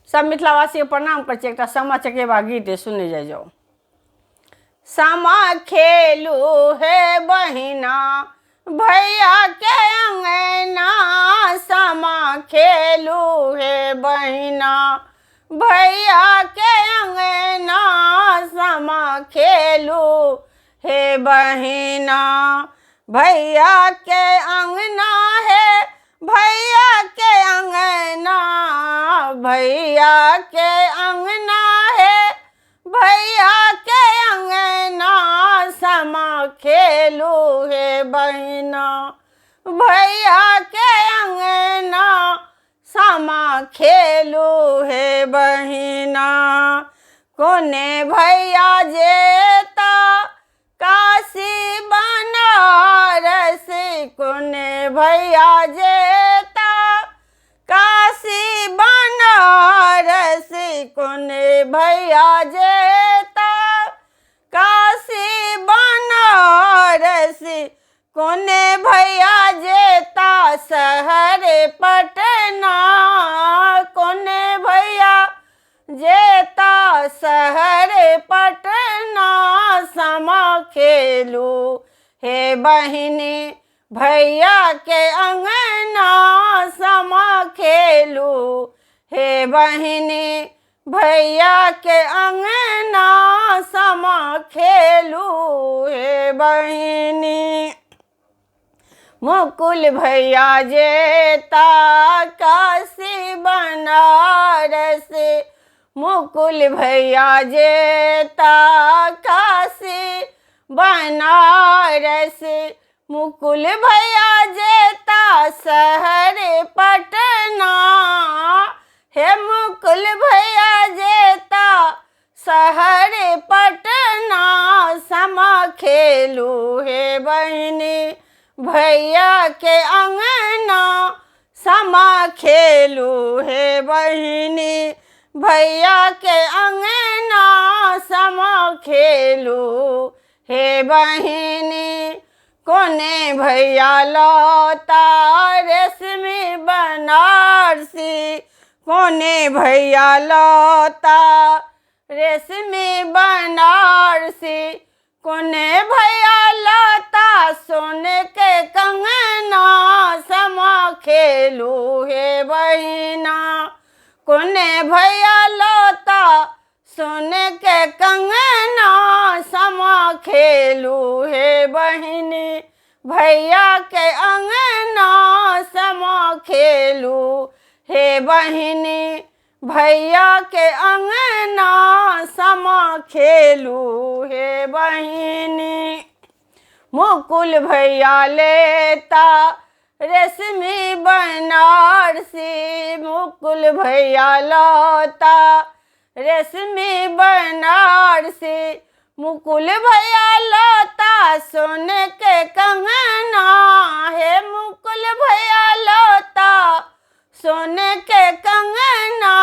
सब मिथिलावासी के प्रणाम कर छी। एक सामा चकेबा गीत सुने जाओ। सामा खेलू हे बहिना भैया के अंगना, सामा खेलू हे बहिना भैया के अंगना, सामा खेलू हे बहिना भैया के अंगना है, भैया के अंगना, भैया के अंगना है, भैया के अंगना, सामा खेलू हे बहिना भैया के अंगना, सामा खेलू हे बहिना। कोने भैया जेता काशी बनारस, कोने भैया जेता काशी बनारस, कोने भैया जेता काशी बनारस, कोने भैया जेता शहर पटना, कोने भैया जेता शहर पटना, सामा खेलू हे बहिनी भैया के अंगना, सामा खेलू हे बहिनी भैया के अंगना, सामा खेलू हे बहिनी। मुकुल भैया जेता काशी बनारस, मुकुल भैया जेता काशी बनारस, मुकुल भैया जेता शहर पटना, हे मुकुल भैया जेता शहर पटना, सामा खेलू हे बहिनी भैया के अंगना, सामा खेलू हे बहिनी भैया के अंगना, सामा खेलू हे बहिनी। कोने भैया लौता रेशमी बनारसी, कोने भैया लौता रेशमी बनारसी, कोने भैया लौता सोने के कंगना, सामा खेलू हे बहिना कोने भैया लौता सोने के कंगना, सामा खेलू हे बहिनी भैया के अंगना, सामा खेलू हे बहिनी भैया के अंगना, सामा खेलू हे बहिनी। मुकुल भैया लेता रेशमी बनारसी, मुकुल भैया लौता रेशमी बनारसी, मुकुल भैया लौता सोने के कंगना, हे मुकुल भैया लौता सोने के कंगना,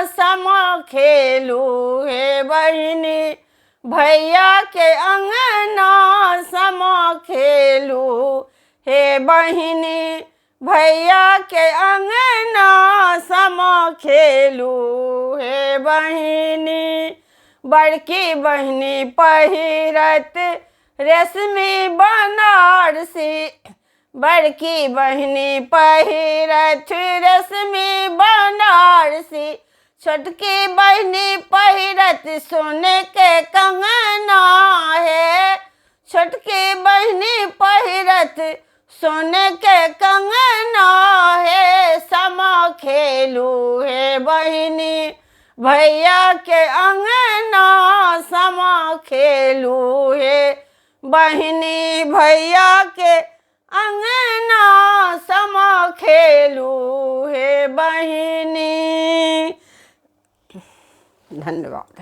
सामा खेलू हे बहिनी भैया के अंगना, सामा खेलू हे बहिनी भैया के अंगना, सामा खेलू हे बहिनी। बड़की बहिनी पहिरत रेशमी बनारसी, बड़की बहिनी पहिरत रेशमी बनारसी, छोटकी बहिनी पहिरत सोने के कंगना, है छोटकी बहिनी पहिरत सोने के कंगना, है सामा खेलू हे बहिनी भैया के अंगना, सामा खेलू हे बहिनी भैया के अंगना, सामा खेलू हे बहिनी। धन्यवाद।